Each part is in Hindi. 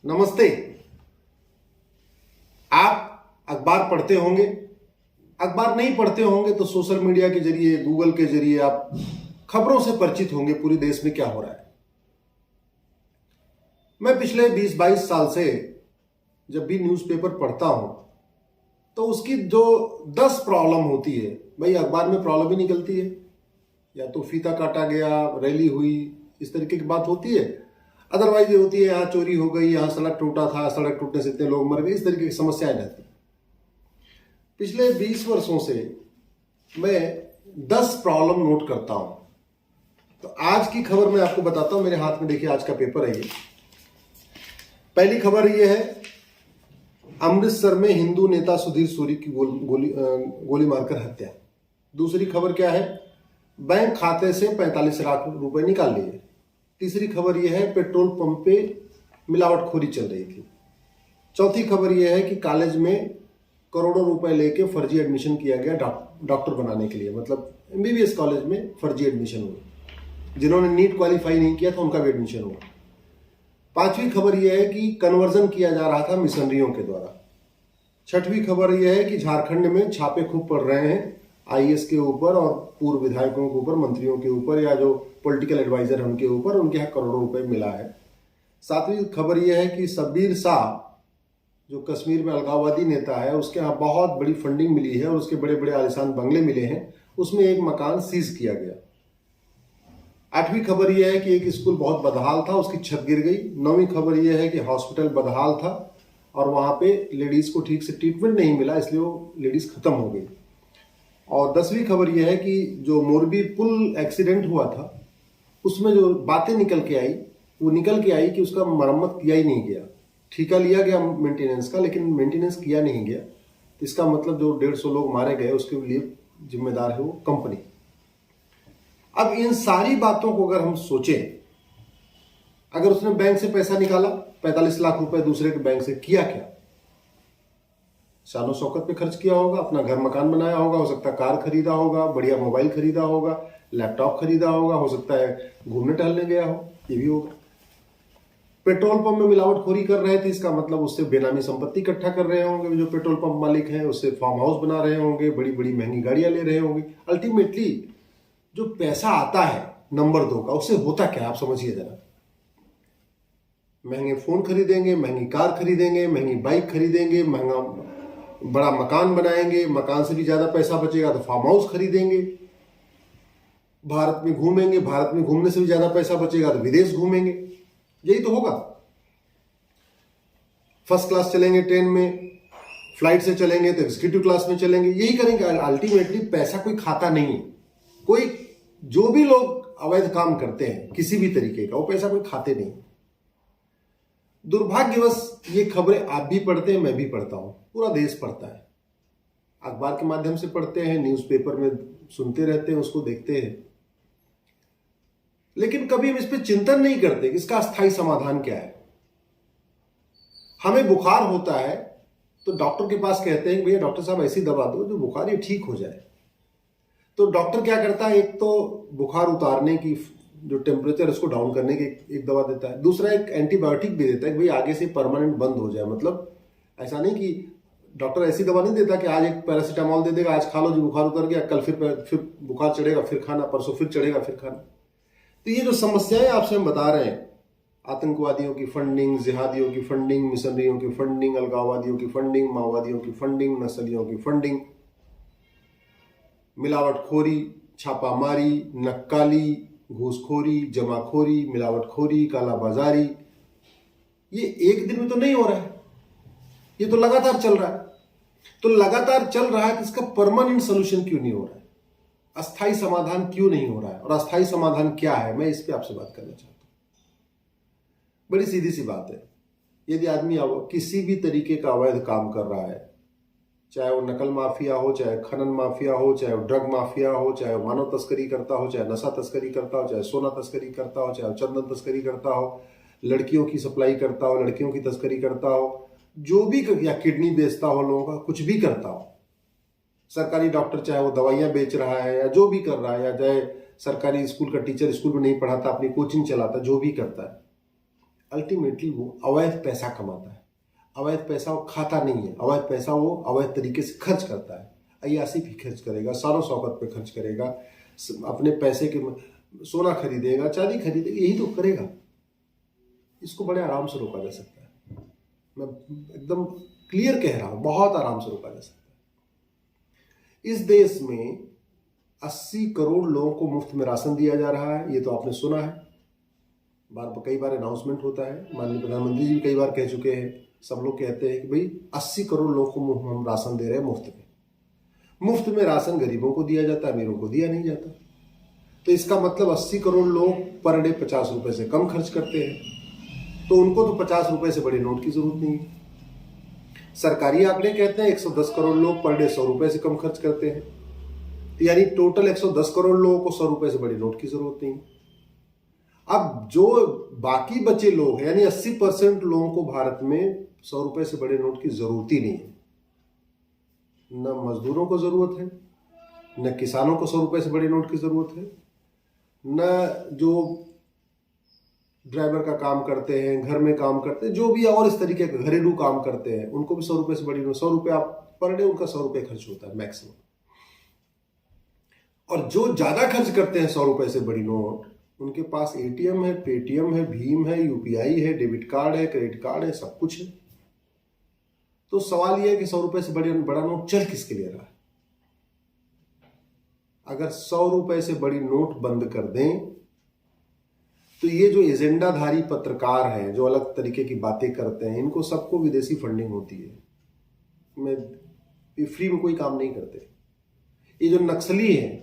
नमस्ते। आप अखबार पढ़ते होंगे। अखबार नहीं पढ़ते होंगे तो सोशल मीडिया के जरिए, गूगल के जरिए आप खबरों से परिचित होंगे पूरे देश में क्या हो रहा है। मैं पिछले 20-22 साल से जब भी न्यूज़पेपर पढ़ता हूं तो उसकी जो 10 प्रॉब्लम होती है, भाई अखबार में प्रॉब्लम ही निकलती है। या तो फीता काटा गया, रैली हुई, इस तरीके की बात होती है। अदरवाइज ये होती है यहाँ चोरी हो गई, यहाँ सड़क टूटा था, सड़क टूटने से इतने लोग मर गए, इस तरीके की समस्याएं रहती। पिछले 20 वर्षों से मैं 10 प्रॉब्लम नोट करता हूं। तो आज की खबर मैं आपको बताता हूं। मेरे हाथ में देखिए आज का पेपर है ये। पहली खबर ये है, अमृतसर में हिंदू नेता सुधीर सूरी की गोली मारकर हत्या। दूसरी खबर क्या है, बैंक खाते से 45 लाख रुपए निकाल लिए। तीसरी खबर यह है, पेट्रोल पंप पे मिलावटखोरी चल रही थी। चौथी खबर यह है कि कॉलेज में करोड़ों रुपए लेके फर्जी एडमिशन किया गया डॉक्टर बनाने के लिए, मतलब एमबीबीएस कॉलेज में फर्जी एडमिशन हुआ। जिन्होंने नीट क्वालिफाई नहीं किया था उनका भी एडमिशन हुआ। पांचवी खबर यह है कि कन्वर्जन किया जा रहा था मिशनरियों के द्वारा। छठवीं खबर यह है कि झारखंड में छापे खूब पड़ रहे हैं आईएएस के ऊपर और पूर्व विधायकों के ऊपर, मंत्रियों के ऊपर, या जो पॉलिटिकल एडवाइजर है उनके ऊपर, उनके यहाँ करोड़ों रुपए मिला है। सातवीं खबर यह है कि शब्बीर शाह जो कश्मीर में अलगाववादी नेता है, उसके यहाँ बहुत बड़ी फंडिंग मिली है और उसके बड़े बड़े आलिशान बंगले मिले हैं। उसमें एक मकान सीज किया गया। आठवीं खबर यह है कि एक स्कूल बहुत बदहाल था, उसकी छत गिर गई। नौवीं खबर यह है कि हॉस्पिटल बदहाल था और वहां पे लेडीज को ठीक से ट्रीटमेंट नहीं मिला, इसलिए वो लेडीज खत्म हो गई। और 10वीं खबर यह है कि जो मोरबी पुल एक्सीडेंट हुआ था उसमें जो बातें निकल के आई, वो निकल के आई कि उसका मरम्मत किया ही नहीं गया। ठेका लिया गया मेंटेनेंस का, लेकिन मेंटेनेंस किया नहीं गया। इसका मतलब जो 150 लोग मारे गए उसके लिए जिम्मेदार है वो कंपनी। अब इन सारी बातों को अगर हम सोचें, अगर उसने बैंक से पैसा निकाला 45 लाख रुपए दूसरे के बैंक से, किया क्या? शानो शौकत पे खर्च किया होगा, अपना घर मकान बनाया होगा, हो सकता है कार खरीदा होगा, बढ़िया मोबाइल खरीदा होगा, लैपटॉप खरीदा होगा, हो सकता है घूमने टहलने गया हो, ये भी होगा। पेट्रोल पंप में मिलावटखोरी कर रहे थे, इसका मतलब उससे बेनामी संपत्ति इकट्ठा कर रहे होंगे। जो पेट्रोल पंप मालिक हैं उससे फार्म हाउस बना रहे होंगे, बड़ी बड़ी महंगी गाड़ियां ले रहे होंगे। अल्टीमेटली जो पैसा आता है नंबर 2 का, उससे होता क्या है आप समझिए जरा। महंगे फोन खरीदेंगे, महंगी कार खरीदेंगे, महंगी बाइक खरीदेंगे, महंगा बड़ा मकान बनाएंगे, मकान से भी ज्यादा पैसा बचेगा तो फार्म हाउस खरीदेंगे, भारत में घूमेंगे, भारत में घूमने से भी ज्यादा पैसा बचेगा तो विदेश घूमेंगे। यही तो होगा। फर्स्ट क्लास चलेंगे ट्रेन में, फ्लाइट से चलेंगे तो एग्जीक्यूटिव क्लास में चलेंगे, यही करेंगे। अल्टीमेटली पैसा कोई खाता नहीं है। कोई जो भी लोग अवैध काम करते हैं किसी भी तरीके का, वो पैसा कोई खाते नहीं। दुर्भाग्यवश ये खबरें आप भी पढ़ते हैं, मैं भी पढ़ता हूं, पूरा देश पढ़ता है। अखबार के माध्यम से पढ़ते हैं, न्यूज़पेपर में सुनते रहते हैं, उसको देखते हैं, लेकिन कभी हम इस पर चिंतन नहीं करते कि इसका अस्थायी समाधान क्या है। हमें बुखार होता है तो डॉक्टर के पास कहते हैं भैया डॉक्टर साहब ऐसी दवा दो जो बुखार ये ठीक हो जाए। तो डॉक्टर क्या करता है, एक तो बुखार उतारने की जो टेम्परेचर उसको डाउन करने की एक दवा देता है, दूसरा एक एंटीबायोटिक भी देता है कि भाई आगे से परमानेंट बंद हो जाए। मतलब ऐसा नहीं कि डॉक्टर ऐसी दवा नहीं देता कि आज एक पैरासीटामोल दे देगा, आज खा लो जी बुखार उतर गया, कल फिर बुखार चढ़ेगा फिर खाना, परसों फिर चढ़ेगा फिर खाना। तो ये जो समस्याएं आपसे हम बता रहे हैं, आतंकवादियों की फंडिंग, जिहादियों की फंडिंग, मिशनरियों की फंडिंग, अलगाववादियों की फंडिंग, माओवादियों की फंडिंग, नक्सलियों की फंडिंग, मिलावटखोरी, छापामारी, नक्काली, घूसखोरी, जमाखोरी, मिलावटखोरी, कालाबाजारी, ये एक दिन में तो नहीं हो रहा है, ये तो लगातार चल रहा है। तो लगातार चल रहा है तो इसका परमानेंट सोल्यूशन क्यों नहीं हो रहा है? अस्थायी समाधान क्यों नहीं हो रहा है? और अस्थायी समाधान क्या है, मैं इस पे आपसे बात करना चाहता हूं। बड़ी सीधी सी बात है, यदि आदमी किसी भी तरीके का अवैध काम कर रहा है, चाहे वो नकल माफिया हो, चाहे खनन माफिया हो, चाहे वो ड्रग माफिया हो, चाहे वो मानव तस्करी करता हो, चाहे नशा तस्करी करता हो, चाहे सोना तस्करी करता हो, चाहे चंदन तस्करी करता हो, लड़कियों की सप्लाई करता हो, लड़कियों की तस्करी करता हो, जो भी, या किडनी बेचता हो लोगों का, कुछ भी करता हो, सरकारी डॉक्टर चाहे वो दवाइयां बेच रहा है या जो भी कर रहा है, या चाहे सरकारी स्कूल का टीचर स्कूल में नहीं पढ़ाता, अपनी कोचिंग चलाता, जो भी करता है, अल्टीमेटली वो अवैध पैसा कमाता है। अवैध पैसा वो खाता नहीं है, अवैध पैसा वो अवैध तरीके से खर्च करता है। अय्यासी भी खर्च करेगा, सारों शौकत पे खर्च करेगा, अपने पैसे के सोना खरीदेगा, चांदी खरीदेगा, यही तो करेगा। इसको बड़े आराम से रोका जा सकता है। मैं एकदम क्लियर कह रहा हूं, बहुत आराम से रोका जा सकता है। इस देश में 80 करोड़ लोगों को मुफ्त में राशन दिया जा रहा है, ये तो आपने सुना है, कई बार अनाउंसमेंट होता है, माननीय प्रधानमंत्री जी भी कई बार कह चुके हैं। सब लोग कहते हैं कि भाई 80 करोड़ लोगों को हम राशन दे रहे हैं मुफ्त में। मुफ्त में राशन गरीबों को दिया जाता है, अमीरों को दिया नहीं जाता। तो इसका मतलब 80 करोड़ लोग पर डे 50 रुपए से कम खर्च करते हैं, तो उनको तो 50 रुपए से बड़े नोट की जरूरत नहीं है। सरकारी आंकड़े कहते हैं 110 करोड़ लोग पर डे 100 रुपए से कम खर्च करते हैं, यानी टोटल 110 करोड़ लोगों को 100 रुपए से बड़े नोट की जरूरत नहीं है। अब जो बाकी बचे लोग हैं, यानी 80% लोगों को भारत में 100 रुपए से बड़े नोट की जरूरत ही नहीं है। न मजदूरों को जरूरत है, न किसानों को 100 रुपए से बड़े नोट की जरूरत है, न जो ड्राइवर का काम करते हैं, घर में काम करते हैं, जो भी और इस तरीके के घरेलू काम करते हैं, उनको भी 100 रुपए से बड़ी नोट, 100 रुपए आप पर डे उनका 100 रुपए खर्च होता है मैक्सिमम। और जो ज्यादा खर्च करते हैं 100 रुपए से बड़ी नोट, उनके पास एटीएम है, पेटीएम है, भीम है, यूपीआई है, डेबिट कार्ड है, क्रेडिट कार्ड है, सब कुछ है। तो सवाल यह है कि 100 रुपए से बड़ा नोट चल किसके लिए रहा है? अगर 100 रुपए से बड़ी नोट बंद कर दें तो ये जो एजेंडाधारी पत्रकार हैं, जो अलग तरीके की बातें करते हैं, इनको सबको विदेशी फंडिंग होती है। ये फ्री में कोई काम नहीं करते। ये जो नक्सली हैं,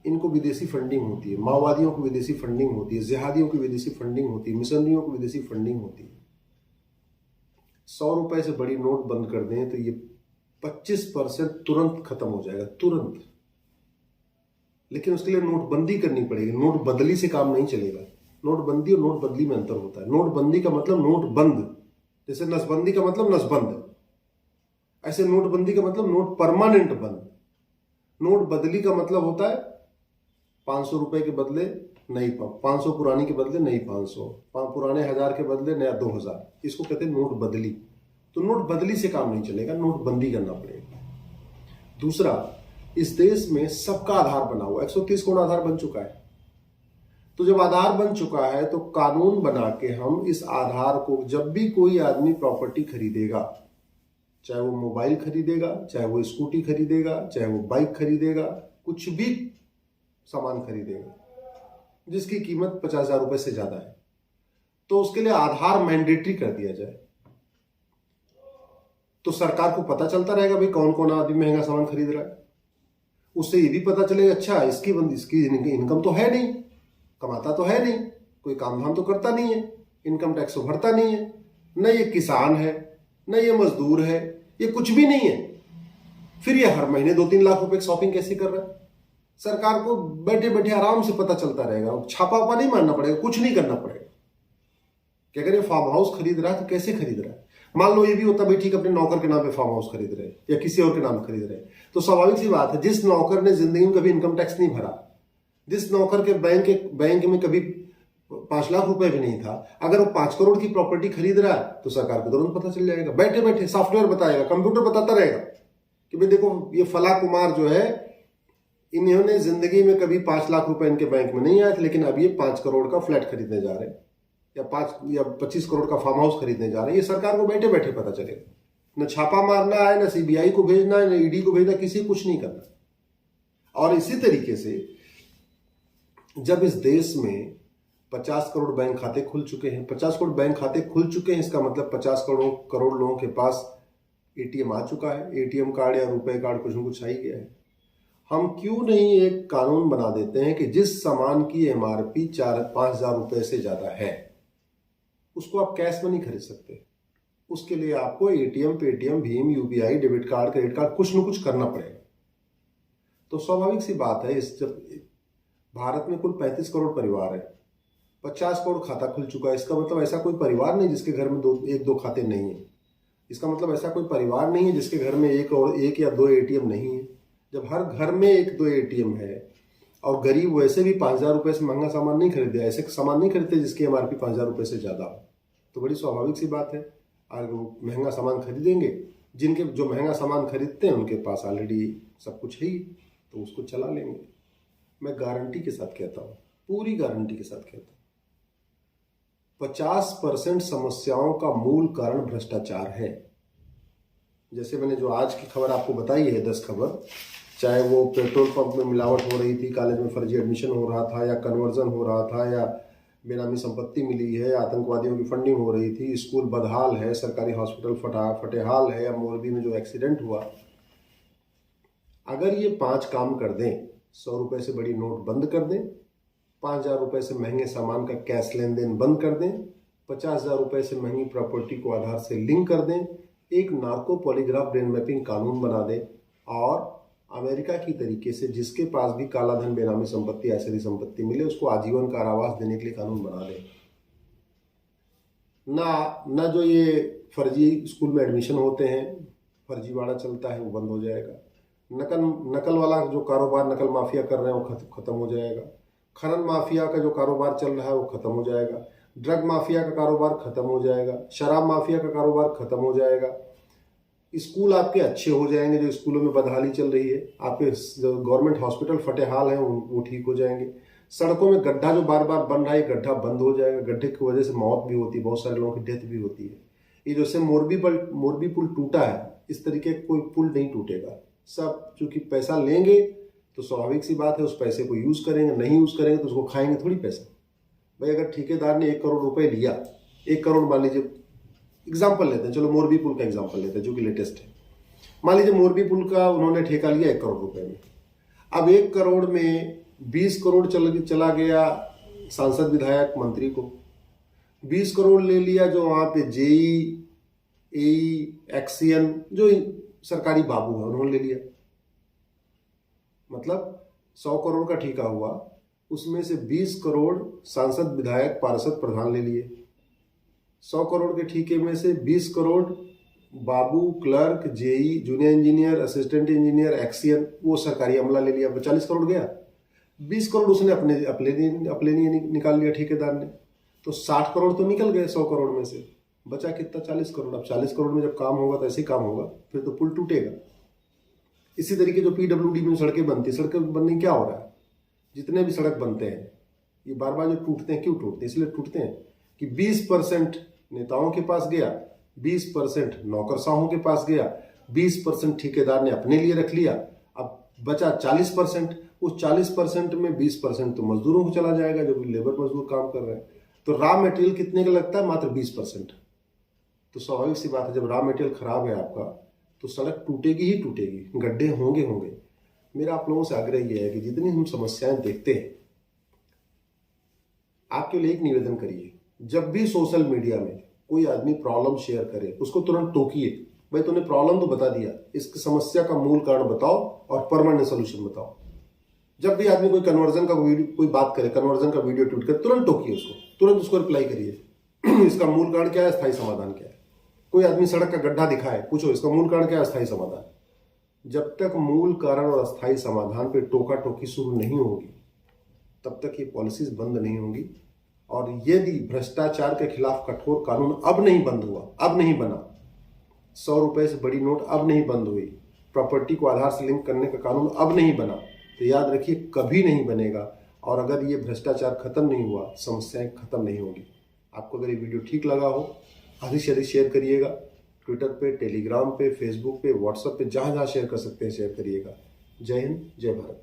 इनको विदेशी फंडिंग होती है, माओवादियों को विदेशी फंडिंग होती है, जिहादियों की विदेशी फंडिंग होती है, मिशनरियों को विदेशी फंडिंग होती है। 100 रुपए से बड़ी नोट बंद कर दें तो ये 25% तुरंत खत्म हो जाएगा, तुरंत। लेकिन उसके लिए नोटबंदी करनी पड़ेगी। नोट बदली से काम नहीं चलेगा। नोटबंदी और नोट बदली में अंतर होता है। नोटबंदी का मतलब नोट बंद, जैसे नसबंदी का मतलब नसबंद, ऐसे नोटबंदी का मतलब नोट परमानेंट बंद। नोट बदली का मतलब होता है 500 रुपए के बदले नई 500, पुरानी के बदले नई 500, पुराने 1000 के बदले नया 2000, इसको कहते हैं नोट बदली। तो नोट बदली से काम नहीं चलेगा, नोटबंदी करना पड़ेगा। दूसरा, इस देश में सबका आधार बना हुआ, 130 करोड़ आधार बन चुका है। तो जब आधार बन चुका है तो कानून बना के हम इस आधार को, जब भी कोई आदमी प्रॉपर्टी खरीदेगा, चाहे वो मोबाइल खरीदेगा, चाहे वो स्कूटी खरीदेगा, चाहे वो बाइक खरीदेगा, कुछ भी सामान खरीदेगा जिसकी कीमत 50,000 रुपए से ज्यादा है, तो उसके लिए आधार मैंडेटरी कर दिया जाए। तो सरकार को पता चलता रहेगा भाई कौन कौन आदमी महंगा सामान खरीद रहा है। उससे ये भी पता चलेगा, अच्छा इसकी इनकम तो है नहीं, कमाता तो है नहीं, कोई काम धाम तो करता नहीं है, इनकम टैक्स तो भरता नहीं है, न ये किसान है, न ये मजदूर है, ये कुछ भी नहीं है। फिर ये हर महीने 2-3 लाख रुपए की शॉपिंग कैसे कर रहा है? सरकार को बैठे बैठे आराम से पता चलता रहेगा। छापा वापा नहीं मारना पड़ेगा, कुछ नहीं करना पड़ेगा कि अगर ये फार्म हाउस खरीद रहा है तो कैसे खरीद रहा है। मान लो ये भी होता भाई ठीक, अपने नौकर के नाम पे फार्म हाउस खरीद रहे या किसी और के नाम खरीद रहे, तो स्वाभाविक सी बात है, जिस नौकर ने जिंदगी में कभी इनकम टैक्स नहीं भरा, जिस नौकर के बैंक में कभी 5 लाख रुपए भी नहीं था, अगर वो 5 करोड़ की प्रॉपर्टी खरीद रहा है तो सरकार को तुरंत पता चल जाएगा। बैठे बैठे सॉफ्टवेयर बताएगा, कंप्यूटर बताता रहेगा कि भाई देखो ये फला कुमार जो है, इन्होंने जिंदगी में कभी 5 लाख रुपए इनके बैंक में नहीं आए थे, लेकिन अब ये 5 करोड़ का फ्लैट खरीदने जा रहे हैं या 25 करोड़ का फार्म हाउस खरीदने जा रहे हैं। ये सरकार को बैठे बैठे पता चलेगा। न छापा मारना है, न सीबीआई को भेजना है, न ईडी को भेजना, किसी कुछ नहीं करना। और इसी तरीके से जब इस देश में 50 करोड़ बैंक खाते खुल चुके हैं, 50 करोड़ बैंक खाते खुल चुके हैं, इसका मतलब 50 करोड़ लोगों के पास एटीएम आ चुका है। एटीएम कार्ड या रुपए कार्ड कुछ न कुछ आ ही गया है। हम क्यों नहीं एक कानून बना देते हैं कि जिस सामान की एमआरपी 4-5 हजार रुपए से ज्यादा है उसको आप कैश में नहीं खरीद सकते। उसके लिए आपको ATM, Paytm, Bhim, UPI, debit card, credit card कुछ न कुछ करना पड़ेगा। तो स्वाभाविक सी बात है, इस जब भारत में कुल 35 करोड़ परिवार है, 50 करोड़ खाता खुल चुका है, इसका मतलब ऐसा कोई परिवार नहीं जिसके घर में 1-2 खाते नहीं है। इसका मतलब ऐसा कोई परिवार नहीं है जिसके घर में एक या 2 एटीएम नहीं है। जब हर घर में 1-2 एटीएम है और गरीब वैसे भी 5,000 रुपए से महंगा सामान नहीं खरीदे, ऐसे सामान नहीं खरीदते जिसकी एमआरपी 5,000 रुपए से ज्यादा हो, तो बड़ी स्वाभाविक सी बात है। अगर वो महंगा सामान खरीदेंगे, जिनके जो महंगा सामान खरीदते हैं उनके पास ऑलरेडी सब कुछ है ही, तो उसको चला लेंगे। मैं गारंटी के साथ कहता हूँ, पूरी गारंटी के साथ कहता हूँ, 50% समस्याओं का मूल कारण भ्रष्टाचार है। जैसे मैंने जो आज की खबर आपको बताई है, 10 खबर, चाहे वो पेट्रोल पंप में मिलावट हो रही थी, कॉलेज में फर्जी एडमिशन हो रहा था, या कन्वर्जन हो रहा था, या बेनामी संपत्ति मिली है, आतंकवादियों की फंडिंग हो रही थी, स्कूल बदहाल है, सरकारी हॉस्पिटल फटेहाल है, या मोरबी में जो एक्सीडेंट हुआ, अगर ये 5 काम कर दें, 100 रुपए से बड़ी नोट बंद कर दें, 5,000 रुपए से महंगे सामान का कैश लेन देन बंद कर दें, 50,000 रुपए से महंगी प्रॉपर्टी को आधार से लिंक कर दें, एक नार्को पॉलीग्राफ ब्रेन मैपिंग कानून बना दें, और अमेरिका की तरीके से जिसके पास भी काला धन, बेनामी संपत्ति, ऐसी संपत्ति मिले उसको आजीवन कारावास देने के लिए कानून बना दें। ना जो ये फर्जी स्कूल में एडमिशन होते हैं, फर्जीवाड़ा चलता है, वो बंद हो जाएगा। नकल वाला जो कारोबार, नकल माफिया कर रहे हैं, वो खत्म हो जाएगा। खनन माफिया का जो कारोबार चल रहा है वो खत्म हो जाएगा। ड्रग माफिया का कारोबार खत्म हो जाएगा। शराब माफिया का कारोबार खत्म हो जाएगा। स्कूल आपके अच्छे हो जाएंगे, जो स्कूलों में बदहाली चल रही है, आपके जो गवर्नमेंट हॉस्पिटल फटेहाल हैं वो ठीक हो जाएंगे। सड़कों में गड्ढा जो बार बार बन रहा है, गड्ढा बंद हो जाएगा। गड्ढे की वजह से मौत भी होती है, बहुत सारे लोगों की डेथ भी होती है। ये जैसे मोरबी पुल टूटा है, इस तरीके कोई पुल नहीं टूटेगा। सब चूंकि पैसा लेंगे तो स्वाभाविक सी बात है उस पैसे को यूज करेंगे, नहीं यूज करेंगे तो उसको खाएंगे थोड़ी पैसा। भाई अगर ठेकेदार ने 1 करोड़ रुपए लिया, 1 करोड़ मान लीजिए, एग्जाम्पल लेते हैं, चलो मोरबी पुल का एग्जाम्पल लेते हैं जो कि लेटेस्ट है। मान लीजिए मोरबी पुल का उन्होंने ठेका लिया 1 करोड़ रुपए में। अब 1 करोड़ में 20 करोड़ चला गया सांसद, विधायक, मंत्री को। 20 करोड़ ले लिया जो वहां पे जेई, एई, एक्सियन, जो सरकारी बाबू है, उन्होंने ले लिया। मतलब 100 करोड़ का ठेका हुआ, उसमें से 20 करोड़ सांसद, विधायक, पार्षद, प्रधान ले लिए। 100 करोड़ के ठेके में से 20 करोड़ बाबू, clerk, JE, junior engineer, assistant engineer, XEN, वो सरकारी अमला ले लिया। 40 करोड़ गया। 20 करोड़ उसने अपने लिए निकाल लिया ठेकेदार ने, तो 60 करोड़ तो निकल गए 100 करोड़ में से। बचा कितना? 40 करोड़। अब 40 करोड़ में जब काम होगा तो ऐसे ही काम होगा, फिर तो पुल टूटेगा। इसी तरीके जो पीडब्ल्यूडी में सड़कें बनती, सड़कें बनने क्या हो रहा है, जितने भी सड़क बनते हैं ये बार बार जो टूटते हैं, क्यों टूटते हैं? इसलिए टूटते हैं कि 20% नेताओं के पास गया, 20% नौकरशाहों के पास गया, 20% ठेकेदार ने अपने लिए रख लिया। अब बचा 40%। उस 40% में 20% तो मजदूरों को चला जाएगा, जो लेबर मजदूर काम कर रहे हैं। तो रॉ मटेरियल कितने का लगता है? मात्र 20%। तो स्वाभाविक सी बात है, जब रॉ मटेरियल खराब है आपका तो सड़क टूटेगी ही टूटेगी, गड्ढे होंगे। मेरा आप लोगों से आग्रह यह है कि जितनी हम समस्याएं देखते हैं, आपके लिए एक निवेदन करिए, जब भी सोशल मीडिया में कोई आदमी प्रॉब्लम शेयर करे उसको तुरंत टोकिए। भाई तूने प्रॉब्लम तो बता दिया, इसकी समस्या का मूल कारण बताओ और परमानेंट सोल्यूशन बताओ। जब भी आदमी कोई कन्वर्जन का कोई बात करे, कन्वर्जन का वीडियो ट्वीट करे, तुरंत टोकिए उसको, तुरंत उसको रिप्लाई करिए। इसका मूल कारण क्या है, स्थायी समाधान क्या है। कोई आदमी सड़क का गड्ढा दिखाए, पूछो इसका मूल कारण क्या है, स्थायी समाधान। जब तक मूल कारण और अस्थायी समाधान पे टोका टोकी शुरू नहीं होगी, तब तक ये पॉलिसीज बंद नहीं होंगी। और यदि भ्रष्टाचार के खिलाफ कठोर कानून अब नहीं बंद हुआ, अब नहीं बना, 100 रुपए से बड़ी नोट अब नहीं बंद हुई, प्रॉपर्टी को आधार से लिंक करने का कानून अब नहीं बना, तो याद रखिए कभी नहीं बनेगा। और अगर ये भ्रष्टाचार खत्म नहीं हुआ, समस्याएं खत्म नहीं होगी। आपको अगर ये वीडियो ठीक लगा हो, अधिक से अधिक शेयर करिएगा। ट्विटर पे, टेलीग्राम पे, फेसबुक पे, व्हाट्सएप पे, जहां जहां शेयर कर सकते हैं शेयर करिएगा। जय हिंद, जय भारत।